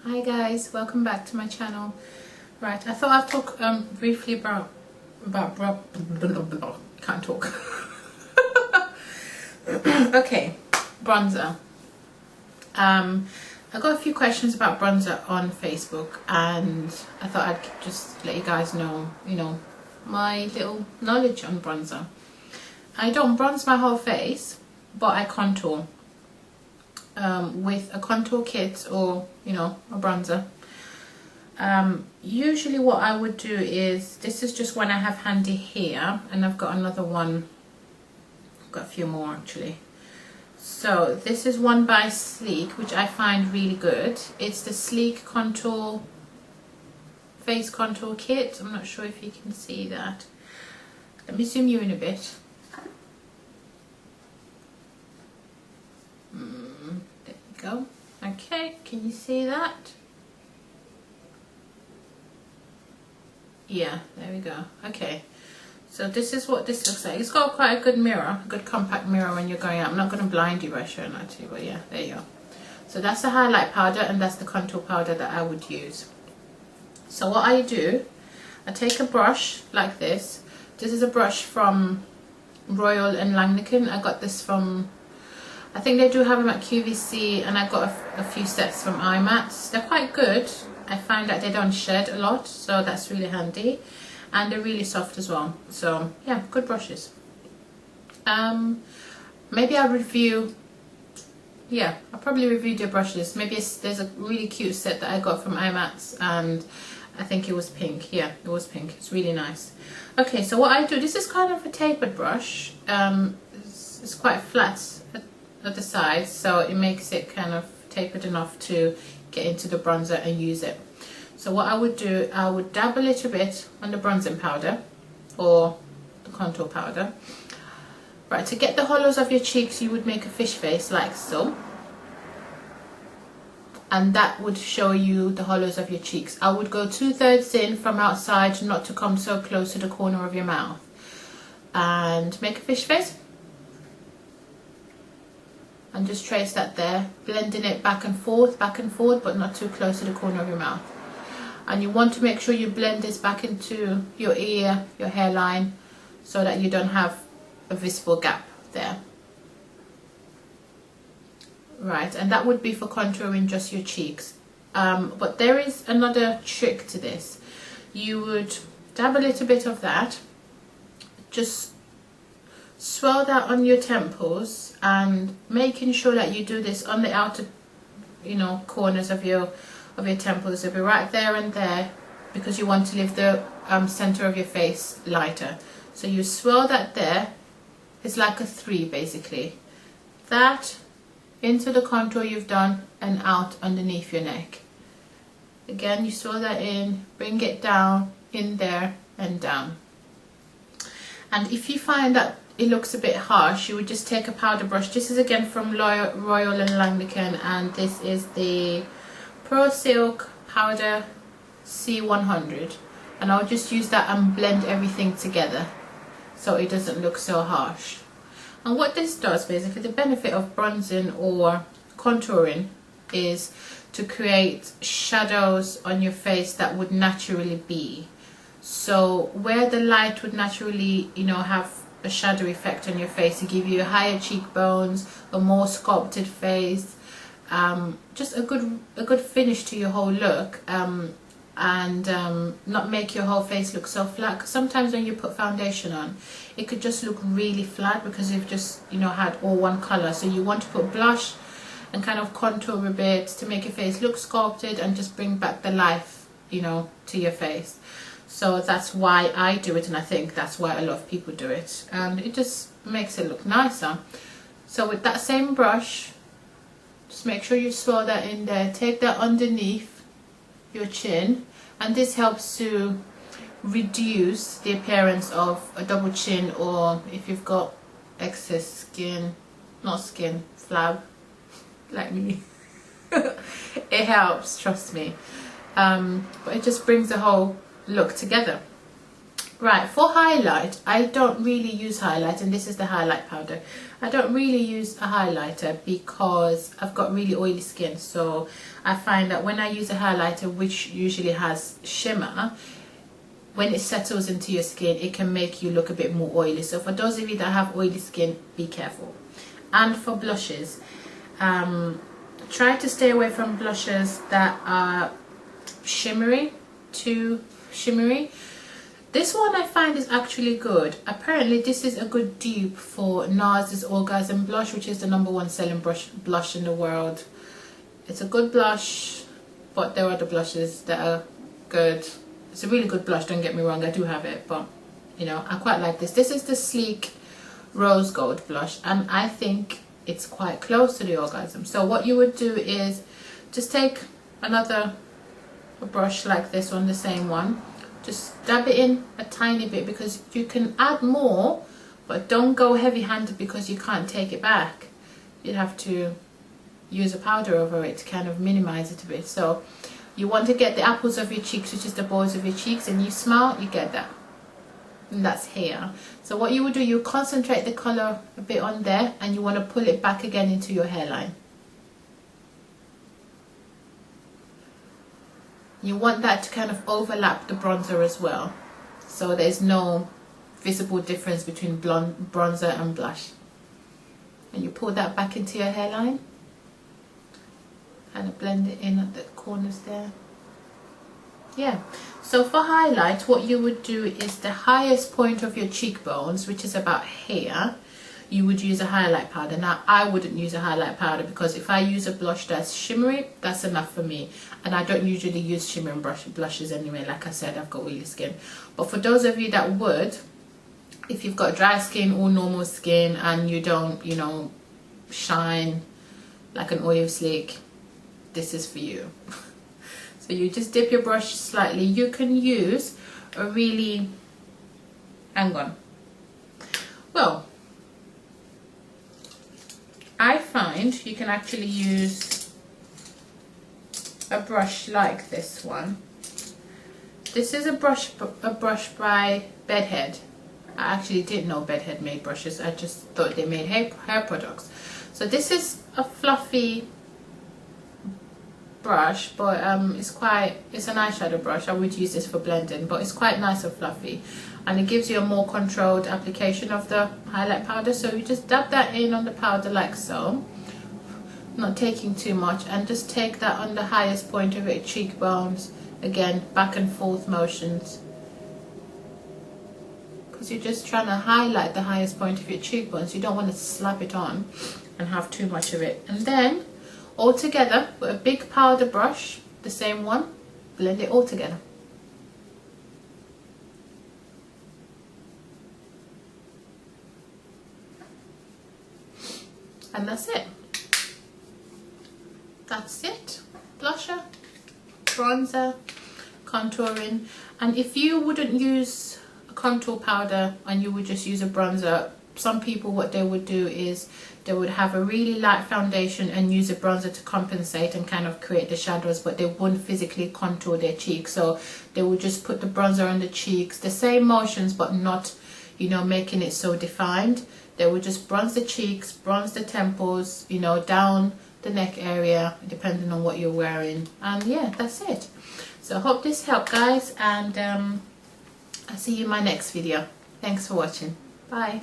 Hi guys, welcome back to my channel. Right, I thought I'd talk briefly about can't talk. Okay, bronzer. I got a few questions about bronzer on Facebook, and I thought I'd just let you guys know, my little knowledge on bronzer. I don't bronze my whole face, but I contour with a contour kit or a bronzer. Usually what I would do is, this is just one I have handy here, and I've got another one, I've got a few more actually. So this is one by Sleek, which I find really good. It's the Sleek Contour Face Contour Kit. I'm not sure if you can see that. Let me zoom you in a bit. There we go. Okay, can you see that? Yeah, there we go. Okay, so this is what this looks like. It's got quite a good mirror, a good compact mirror when you're going out. I'm not going to blind you by showing that to you, but yeah, there you go. So that's the highlight powder, and that's the contour powder that I would use. So what I do, I take a brush like this. This is a brush from Royal and Langnickel. I got this from, I think they do have them at QVC, and I got a few sets from iMats. They're quite good. I find that they don't shed a lot, so that's really handy, and they're really soft as well. So yeah, good brushes. Maybe I'll review, I'll probably review their brushes. Maybe there's a really cute set that I got from iMats, and I think it was pink. Yeah, it was pink. It's really nice. Okay, so what I do, this is kind of a tapered brush. It's quite flat at the sides, so it makes it kind of tapered enough to get into the bronzer and use it. So what I would do, I would dab a little bit on the bronzing powder or the contour powder. Right, to get the hollows of your cheeks, you would make a fish face like so, and that would show you the hollows of your cheeks. I would go 2/3 in from outside, not to come so close to the corner of your mouth, and make a fish face. And just trace that there, blending it back and forth, but not too close to the corner of your mouth. And you want to make sure you blend this back into your ear, your hairline, so that you don't have a visible gap there. Right, and that would be for contouring just your cheeks. But there is another trick to this. You would dab a little bit of that, just swirl that on your temples, and making sure that you do this on the outer corners of your temples. It'll be right there and there, because you want to leave the center of your face lighter. So you swirl that there. It's like a 3 basically. That into the contour you've done and out underneath your neck. Again, you swirl that in, bring it down, in there and down. And if you find that it looks a bit harsh, you would just take a powder brush. This is again from Royal and Langnickel, and this is the Pro Silk Powder C100, and I'll just use that and blend everything together so it doesn't look so harsh. And what this does, basically, the benefit of bronzing or contouring is to create shadows on your face that would naturally be. So where the light would naturally have a shadow effect on your face to give you higher cheekbones, a more sculpted face, just a good finish to your whole look, and not make your whole face look so flat. Because sometimes when you put foundation on, it could just look really flat because you've just had all one color. So you want to put blush and kind of contour a bit to make your face look sculpted and just bring back the life to your face. So that's why I do it, and I think that's why a lot of people do it, and it just makes it look nicer. So with that same brush, just make sure you swirl that in there, take that underneath your chin, and this helps to reduce the appearance of a double chin, or if you've got excess skin, flab like me. It helps, trust me. But it just brings the whole look together. Right, for highlight, I don't really use highlight, and this is the highlight powder. I don't really use a highlighter because I've got really oily skin, so I find that when I use a highlighter, which usually has shimmer, when it settles into your skin, it can make you look a bit more oily. So for those of you that have oily skin, be careful. And for blushes, try to stay away from blushes that are shimmery, too shimmery. This one I find is actually good. Apparently this is a good dupe for NARS's Orgasm blush, which is the #1 selling blush in the world. It's a good blush, but there are other blushes that are good. It's a really good blush, don't get me wrong, I do have it, but you know, I quite like this. This is the Sleek Rose Gold blush, and I think it's quite close to the Orgasm. So what you would do is just take a brush like this one, the same one, just dab it in a tiny bit, because you can add more, but don't go heavy-handed because you can't take it back. You'd have to use a powder over it to kind of minimize it a bit. So you want to get the apples of your cheeks, which is the balls of your cheeks, and you smile, you get that. And that's here. So what you would do, you concentrate the color a bit on there, and you want to pull it back again into your hairline. You want that to kind of overlap the bronzer as well, so there's no visible difference between bronzer and blush. And you pull that back into your hairline, kind of blend it in at the corners there. Yeah, so for highlight, what you would do is the highest point of your cheekbones, which is about here, you would use a highlight powder. Now I wouldn't use a highlight powder, because if I use a blush that's shimmery, that's enough for me, and I don't usually use shimmering blushes anyway. Like I said, I've got oily skin. But for those of you that would, if you've got dry skin or normal skin and you don't, you know, shine like an oil slick, this is for you. So you just dip your brush slightly. You can use a really, hang on, well, I find you can actually use a brush like this one. This is a brush by Bedhead. I actually didn't know Bedhead made brushes. I just thought they made hair products. So this is a fluffy brush, but it's an eyeshadow brush. I would use this for blending, but it's quite nice and fluffy, and it gives you a more controlled application of the highlight powder. So you just dab that in on the powder like so, not taking too much, and just take that on the highest point of your cheekbones, again back and forth motions, because you're just trying to highlight the highest point of your cheekbones. You don't want to slap it on and have too much of it. And then all together with a big powder brush, the same one, blend it all together. And that's it. That's it. Blusher, bronzer, contouring. And if you wouldn't use a contour powder and you would just use a bronzer, some people, what they would do is they would have a really light foundation and use a bronzer to compensate and kind of create the shadows, but they wouldn't physically contour their cheeks. So they would just put the bronzer on the cheeks, the same motions, but not, you know, making it so defined. They would just bronze the cheeks, bronze the temples, you know, down the neck area, depending on what you're wearing. And yeah, that's it. So I hope this helped, guys, and I'll see you in my next video. Thanks for watching. Bye.